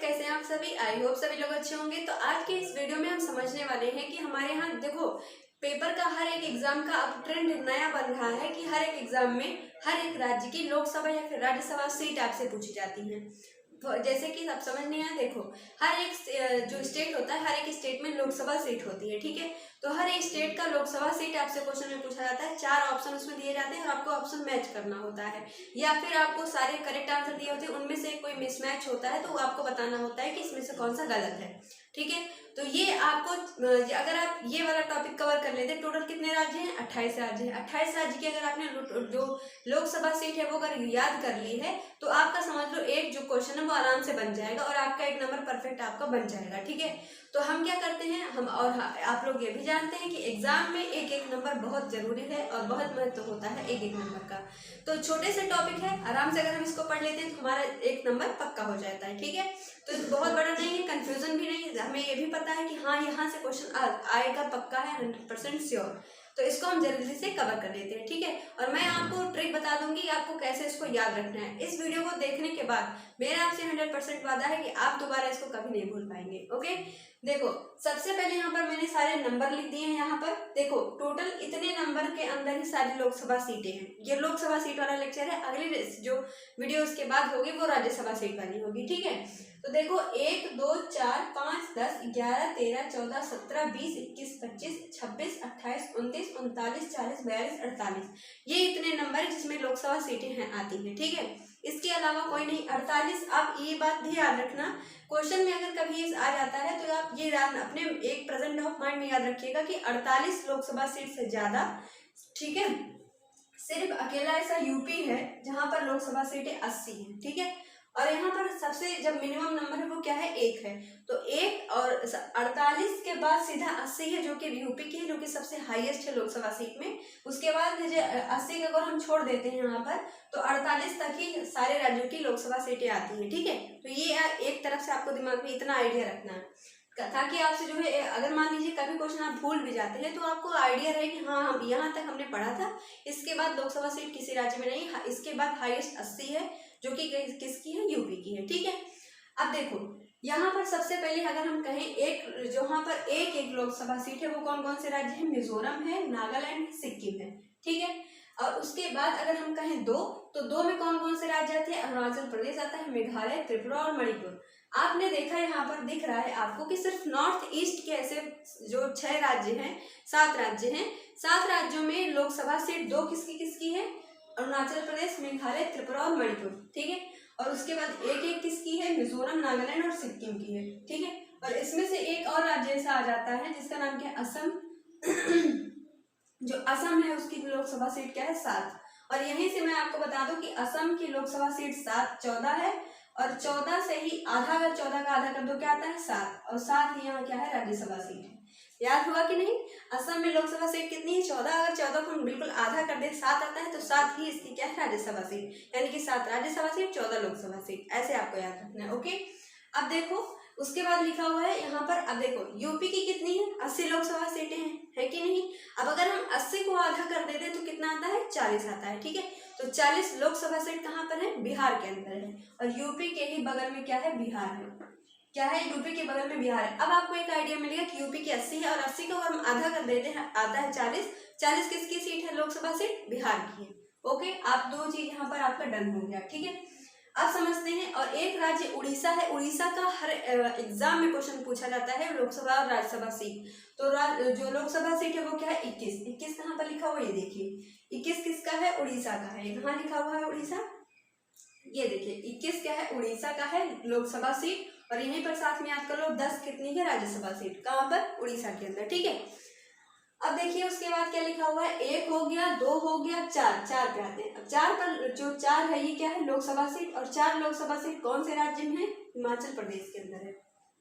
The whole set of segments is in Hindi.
कैसे हैं आप सभी। आई होप सभी लोग अच्छे होंगे। तो आज के इस वीडियो में हम समझने वाले हैं कि हमारे यहाँ देखो पेपर का हर एक एग्जाम का अब ट्रेंड नया बन रहा है कि हर एक एग्जाम में हर एक राज्य की लोकसभा या फिर राज्यसभा सीट आपसे पूछी जाती है। तो जैसे कि आप समझ नहीं आया, देखो हर एक जो स्टेट होता है, हर एक स्टेट में लोकसभा सीट होती है, ठीक है। तो हर एक स्टेट का लोकसभा सीट आपसे क्वेश्चन में पूछा जाता है। 4 ऑप्शन उसमें दिए जाते हैं और आपको ऑप्शन मैच करना होता है, या फिर आपको सारे करेक्ट आंसर दिए होते हैं, उनमें से कोई मिसमैच होता है तो आपको बताना होता है कि इसमें से कौन सा गलत है, ठीक है। तो ये आपको अगर आप ये वाला टॉपिक कवर कर लेते, टोटल कितने राज्य हैं? 28 राज्य हैं। 28 राज्य की अगर आपने जो लोकसभा सीट है वो अगर याद कर ली है तो आपका समझ लो एक जो क्वेश्चन है वो आराम से बन जाएगा और आपका एक नंबर परफेक्ट आपका बन जाएगा, ठीक है। तो हम क्या करते हैं, हम और आप लोग ये भी जानते हैं कि एग्जाम में एक एक नंबर बहुत जरूरी है और बहुत महत्व होता है एक एक नंबर का। तो छोटे से टॉपिक है, आराम से अगर हम इसको पढ़ लेते हैं तो हमारा एक नंबर पक्का हो जाता है, ठीक है। तो बहुत बड़ा नहीं है, कंफ्यूजन भी नहीं है, हमें ये भी पता है कि हाँ यहाँ से क्वेश्चन आएगा, पक्का है, 100% श्योर। तो इसको हम जल्दी से कवर कर लेते हैं, ठीक है। और मैं आपको ट्रिक बता दूंगी आपको कैसे इसको याद रखना है। इस वीडियो को देखने के बाद मेरा आपसे 100% वादा है कि आप दोबारा इसको कभी नहीं भूल पाएंगे, ओके। देखो सबसे पहले यहाँ पर मैंने सारे नंबर लिख दिए हैं। यहाँ पर देखो टोटल इतने नंबर के अंदर ही सारी लोकसभा सीटें हैं। ये लोकसभा सीट वाला लेक्चर है, अगली जो वीडियो उसके बाद होगी वो राज्यसभा सीट वाली होगी, ठीक है। तो देखो 1 2 4 5 10 11 13 14 17 20 21 25 26 28 29 39 40 42 48 ये इतने नंबर है जिसमें लोकसभा सीटें हैं आती हैं, ठीक है। इसके अलावा कोई नहीं, 48। आप ये बात भी याद रखना, क्वेश्चन में अगर कभी ये आ जाता है तो आप ये अपने एक प्रेजेंट ऑफ माइंड में याद रखिएगा कि 48 लोकसभा सीट से ज्यादा, ठीक है, सिर्फ अकेला ऐसा यूपी है जहां पर लोकसभा सीटें 80 हैं, ठीक है। और यहाँ पर सबसे जब मिनिमम नंबर है वो क्या है? 1 है। तो 1 और 48 के बाद सीधा 80 है जो कि यूपी की है, जो कि सबसे हाईएस्ट है लोकसभा सीट में। उसके बाद 80 का अगर हम छोड़ देते हैं यहाँ पर तो 48 तक ही सारे राज्यों की लोकसभा सीटें आती हैं, ठीक है। तो ये एक तरफ से आपको दिमाग में इतना आइडिया रखना है ताकि आपसे जो है अगर मान लीजिए कभी क्वेश्चन आप भूल भी जाते हैं तो आपको आइडिया रहे कि हाँ हम यहाँ तक हमने पढ़ा था, इसके बाद लोकसभा सीट किसी राज्य में नहीं, इसके बाद हाईएस्ट 80 है जो कि किसकी है? यूपी की है, ठीक है। अब देखो यहाँ पर सबसे पहले अगर हम कहें एक जहाँ पर एक लोकसभा सीट है वो कौन कौन से राज्य है? मिजोरम है, नागालैंड, सिक्किम है, ठीक है। और उसके बाद अगर हम कहें 2 तो 2 में कौन कौन से राज्य आते हैं? अरुणाचल प्रदेश आता है, मेघालय, त्रिपुरा और मणिपुर। आपने देखा यहाँ पर दिख रहा है आपको कि सिर्फ नॉर्थ ईस्ट के ऐसे जो 6 राज्य हैं, 7 राज्य हैं, 7 राज्यों में लोकसभा सीट 2 किसकी किसकी है? अरुणाचल प्रदेश, मेघालय, त्रिपुरा और मणिपुर, ठीक है। और उसके बाद एक किसकी है? मिजोरम, नागालैंड और सिक्किम की है, ठीक है। और इसमें से एक और राज्य ऐसा आ जाता है जिसका नाम क्या है? असम। जो असम है उसकी लोकसभा सीट क्या है? 7। और यहीं से मैं आपको बता दूं कि असम की लोकसभा सीट 14 है और 14 से ही आधा, अगर 14 का आधा कर दो क्या आता है? 7। और 7 ही यहाँ क्या है? राज्यसभा सीट है। याद हुआ कि नहीं? असम में लोकसभा सीट कितनी है? 14। अगर 14 को हम बिल्कुल आधा कर दे 7 आता है तो 7 ही इसकी क्या है? राज्यसभा सीट, यानी कि 7 राज्यसभा सीट, 14 लोकसभा सीट, ऐसे आपको याद रखना है, ओके। अब देखो उसके बाद लिखा हुआ है यहाँ पर, अब देखो यूपी की कितनी है? 80 लोकसभा सीटें हैं, है कि नहीं। अब अगर हम 80 को आधा कर देते तो कितना आता है? 40 आता है, ठीक है। तो 40 लोकसभा सीट कहाँ पर है? बिहार के अंदर है। और यूपी के ही बगल में क्या है? बिहार है। क्या है? यूपी के बगल में बिहार है। अब आपको एक आइडिया मिलेगा कि यूपी की 80 है और 80 को अगर हम आधा कर देते हैं आता है 40। 40 किसकी सीट है? लोकसभा सीट बिहार की है, ओके। आप 2 चीज यहाँ पर आपका डन हो गया, ठीक है। अब समझते हैं, और एक राज्य उड़ीसा है। उड़ीसा का हर एग्जाम में क्वेश्चन पूछा जाता है, लोकसभा और राज्यसभा सीट। तो जो लोकसभा सीट है वो क्या है? 21। 21 कहाँ पर लिखा हुआ है? ये देखिए 21 किसका है? उड़ीसा का है। कहाँ लिखा हुआ है? उड़ीसा, ये देखिए 21 क्या है? उड़ीसा का है लोकसभा सीट। और यहीं पर साथ में याद कर लो 10 कितनी है? राज्यसभा सीट। कहाँ पर? उड़ीसा के अंदर, ठीक है। अब देखिए उसके बाद क्या लिखा हुआ है? 1 हो गया, 2 हो गया, 4 पे आते हैं। अब 4 पर जो 4 है ये क्या है? लोकसभा सीट। और 4 लोकसभा सीट कौन से राज्य में है? हिमाचल प्रदेश के अंदर है,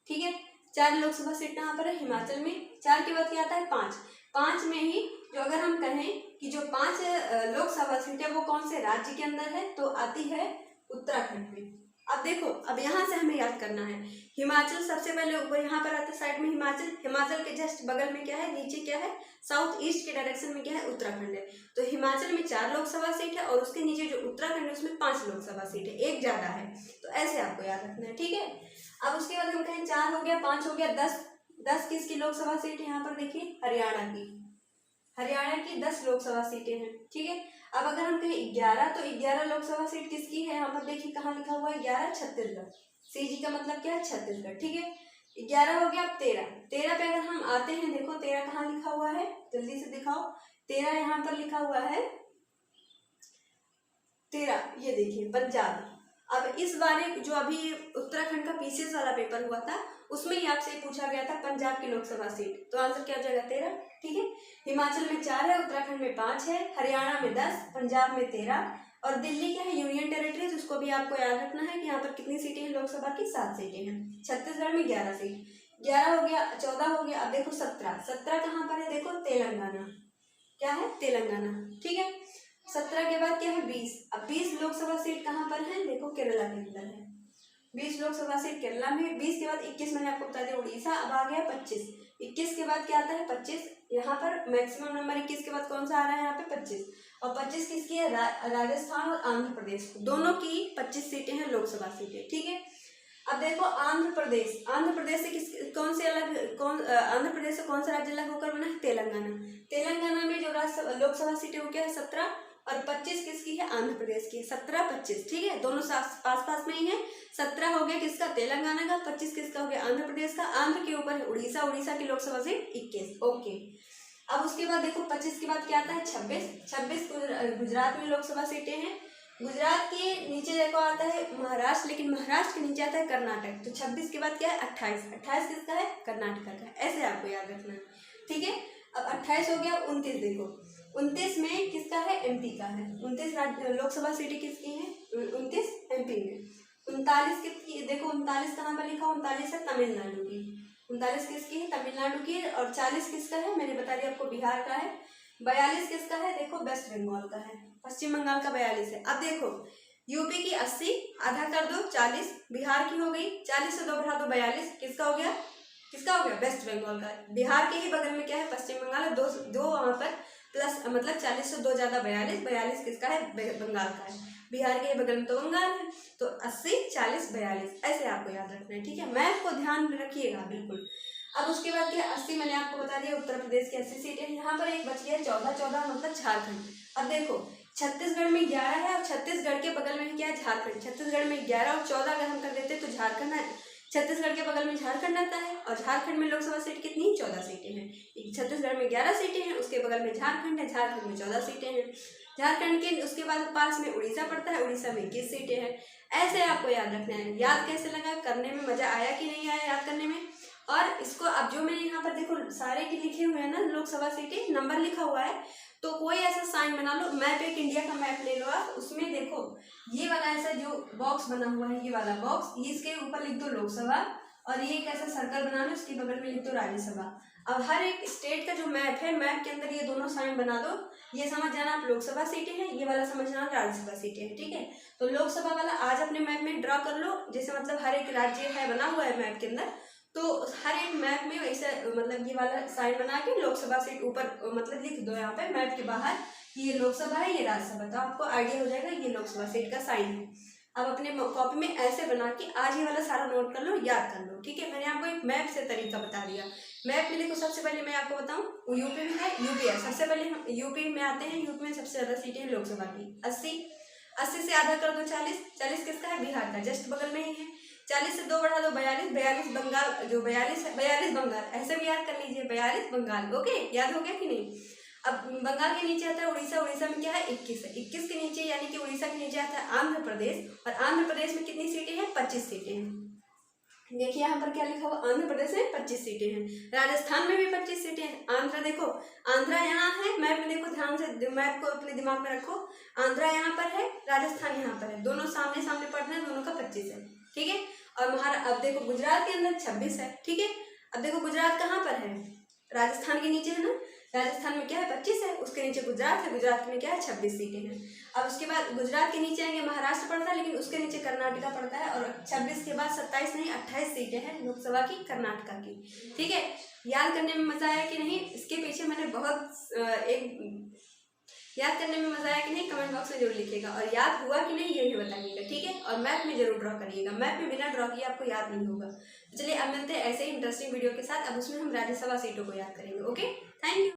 ठीक है। 4 लोकसभा सीट कहाँ पर है? हिमाचल में। 4 के बाद क्या आता है? 5। 5 में ही जो अगर हम कहें कि जो 5 लोकसभा सीट है वो कौन से राज्य के अंदर है तो आती है उत्तराखंड में, अब देखो, अब यहाँ से हमें याद करना है। हिमाचल सबसे पहले ऊपर यहाँ पर आता है साइड में हिमाचल। हिमाचल के जस्ट बगल में क्या है, नीचे क्या है, साउथ ईस्ट के डायरेक्शन में क्या है, उत्तराखंड है। तो हिमाचल में 4 लोकसभा सीट है और उसके नीचे जो उत्तराखंड है उसमें 5 लोकसभा सीट है, एक ज्यादा है। तो ऐसे आपको याद रखना है, ठीक है। अब उसके बाद हम कहें 4 हो गया, 5 हो गया, 10 किसकी लोकसभा सीट है, यहाँ पर देखिए हरियाणा की। हरियाणा की 10 लोकसभा सीटें हैं, ठीक है। अब अगर हम कहें 11, तो 11 लोकसभा सीट किसकी है, यहाँ पर देखिए कहाँ लिखा हुआ है, 11 छत्तीसगढ़। सीजी का मतलब क्या है, छत्तीसगढ़, ठीक है। 11 हो गया। अब 13 पे अगर हम आते हैं, देखो 13 कहाँ लिखा हुआ है, जल्दी से दिखाओ। 13 यहाँ पर लिखा हुआ है, 13 ये देखिए पंजाब। अब इस बारे जो अभी उत्तराखंड का पीसीएस वाला पेपर हुआ था उसमें ही आपसे पूछा गया था पंजाब की लोकसभा सीट, तो आंसर क्या हो जाएगा, 13, ठीक है। हिमाचल में 4 है, उत्तराखंड में 5 है, हरियाणा में 10, पंजाब में 13 और दिल्ली क्या है, यूनियन टेरिटरीज, उसको भी आपको याद रखना है कि यहाँ पर कितनी सीटें हैं लोकसभा की, 7 सीटें हैं। छत्तीसगढ़ में 11 सीट, 11 हो गया, 14 हो गया। अब देखो 17 कहाँ पर है, देखो तेलंगाना, क्या है, तेलंगाना, ठीक है। 17 के बाद क्या है, 20। अब 20 लोकसभा सीट कहाँ पर है, देखो केरला के अंदर है, 20 लोकसभा सीट केरला में। 20 के बाद 21 मैंने आपको बता दिया उड़ीसा। अब आ गया 25। 21 के बाद क्या आता है, 25। यहाँ पर मैक्सिमम नंबर 21 के बाद कौन सा आ रहा है, यहाँ पे 25। और 25 किसकी है, राजस्थान और आंध्र प्रदेश, दोनों की 25 सीटें हैं लोकसभा सीटें, ठीक है। अब देखो आंध्र प्रदेश, आंध्र प्रदेश से कौन से आंध्र प्रदेश से कौन सा राज्य अलग होकर बना है, तेलंगाना। तेलंगाना में जो लोकसभा सीटें वो क्या है, 17 और 25 किसकी है, आंध्र प्रदेश की, 17 25, ठीक है, दोनों पास पास में ही है। 17 हो गया किसका, तेलंगाना का, 25 किसका हो गया, आंध्र प्रदेश का। आंध्र के ऊपर है उड़ीसा, उड़ीसा की लोकसभा सीट 21, ओके। अब उसके बाद देखो 25 के बाद क्या आता है, 26 गुजरात में लोकसभा सीटें हैं। गुजरात के नीचे देखो आता है महाराष्ट्र, लेकिन महाराष्ट्र के नीचे आता है कर्नाटक। तो 26 के बाद क्या है, 28 किसका है, कर्नाटक का, ऐसे आपको याद रखना है, ठीक है। अब 28 हो गया। 29 देखो, 29 में किसका है, एमपी का है। 29 लोकसभा सीटें किसकी हैं, 29 एमपी में। 39 किसकी, देखो 39 कहाँ पर लिखा, 39 है तमिलनाडु की, 39 किसकी है, तमिलनाडु की। और 40 किसका है, मैंने बता दिया आपको, बिहार का है। 42 किसका है, देखो वेस्ट बंगाल का है, पश्चिम बंगाल का 42 है। अब देखो यूपी की 80 आधा कर दो 40, बिहार की हो गई, 40 से 2 बढ़ा दो 42, किसका हो गया, वेस्ट बंगाल का। बिहार के ही बगल में क्या है, पश्चिम बंगाल है, दो वहाँ पर प्लस, मतलब 40 से 2 ज्यादा 42 किसका है, बंगाल का है। बिहार के ही बगल में तो बंगाल है। तो 80 40 42 ऐसे आपको याद रखना है, ठीक है, मैथ को ध्यान में रखिएगा बिल्कुल। अब उसके बाद क्या, 80 मैंने आपको बता दिया उत्तर प्रदेश की 80 सीटें। यहाँ पर एक बच गया 14 मतलब झारखंड। अब देखो छत्तीसगढ़ में 11 है और छत्तीसगढ़ के बगल में क्या है, झारखंड। छत्तीसगढ़ में 11 और 14 अगर हम कर देते तो झारखंड है, छत्तीसगढ़ के बगल में झारखंड आता है और झारखंड में लोकसभा सीट कितनी, 14 सीटें हैं। छत्तीसगढ़ में 11 सीटें हैं, उसके बगल में झारखंड है, झारखंड में 14 सीटें हैं। झारखंड के उसके बाद पास में उड़ीसा पड़ता है, उड़ीसा में 21 सीटें हैं। ऐसे आपको याद रखना है। याद कैसे लगा, करने में मजा आया कि नहीं आया याद करने में। और इसको अब जो मैंने यहाँ पर देखो सारे के लिखे हुए हैं ना लोकसभा सीटें, नंबर लिखा हुआ है, तो कोई ऐसा साइन बना लो। मैप, एक इंडिया का मैप ले लो आप, उसमें देखो ये वाला ऐसा जो बॉक्स बना हुआ है, ये वाला बॉक्स, ये इसके ऊपर लिख दो लोकसभा और ये एक ऐसा सर्कल बना लो, इसके बगल में लिख दो राज्यसभा। अब हर एक स्टेट का जो मैप है, मैप के अंदर ये दोनों साइन बना दो। ये समझ जाना आप लोकसभा सीटें हैं, ये वाला समझ जाना राज्यसभा सीटें हैं, ठीक है। तो लोकसभा वाला आज अपने मैप में ड्रॉ कर लो, जैसे मतलब हर एक राज्य है बना हुआ है मैप के अंदर, तो हर एक मैप में वैसे मतलब ये वाला साइन बना के लोकसभा सीट ऊपर मतलब लिख दो यहाँ पे मैप के बाहर, ये लोकसभा है, ये राज्यसभा, तो आपको आइडिया हो जाएगा ये लोकसभा सीट का साइन है। अब अपने कॉपी में ऐसे बना के आज ये वाला सारा नोट कर लो, याद कर लो, ठीक है। मैंने आपको एक मैप से तरीका बता दिया। मैप में देखो सबसे पहले मैं आपको बताऊं, यूपी में है, यूपी है, सबसे पहले हम यूपी में आते हैं। यूपी में सबसे ज्यादा सीटें हैं लोकसभा की 80 से आधा कर दो 40 किसका है, बिहार का, जस्ट बगल में ही है। 40 से 2 बढ़ा दो 42 बंगाल, जो 42 है 42 बंगाल, ऐसे भी याद कर लीजिए 42 बंगाल, ओके, याद हो गया कि नहीं। अब बंगाल के नीचे आता है उड़ीसा, उड़ीसा में क्या है 21 है, 21 के नीचे यानी कि उड़ीसा के नीचे आता है आंध्र प्रदेश, और आंध्र प्रदेश में कितनी सीटें हैं, 25 सीटें हैं। देखिए यहाँ पर क्या लिखा हुआ, आंध्र प्रदेश में 25 सीटें हैं, राजस्थान में भी 25 सीटें हैं। आंध्रा देखो, आंध्रा यहाँ है, मैप में देखो ध्यान से, मैप को अपने दिमाग में रखो। आंध्रा यहाँ पर है, राजस्थान यहाँ पर है, दोनों सामने सामने पड़ते हैं, दोनों का 25 है, ठीक है। और अब देखो गुजरात के अंदर 26 है, ठीक है। अब देखो गुजरात कहाँ पर है, राजस्थान के नीचे है ना, राजस्थान में क्या है 25 है, उसके नीचे गुजरात है, गुजरात में क्या है 26 सीटें हैं। अब उसके बाद गुजरात के नीचे आएंगे महाराष्ट्र पड़ता है, लेकिन उसके नीचे कर्नाटका पड़ता है, और 26 के बाद 27 नहीं 28 सीटें हैं लोकसभा की कर्नाटका की। ठीक है, याद करने में मजा आया कि नहीं, इसके पीछे मैंने याद करने में मजा आया कि नहीं, कमेंट बॉक्स में जरूर लिखिएगा, और याद हुआ कि नहीं ये भी बताइएगा। ठीक है, और मैप में जरूर ड्रॉ करिएगा, मैप में बिना ड्रॉ किए आपको याद नहीं होगा। तो चलिए अब मिलते हैं ऐसे ही इंटरेस्टिंग वीडियो के साथ। अब उसमें हम राज्यसभा सीटों को याद करेंगे। Okay, thank you.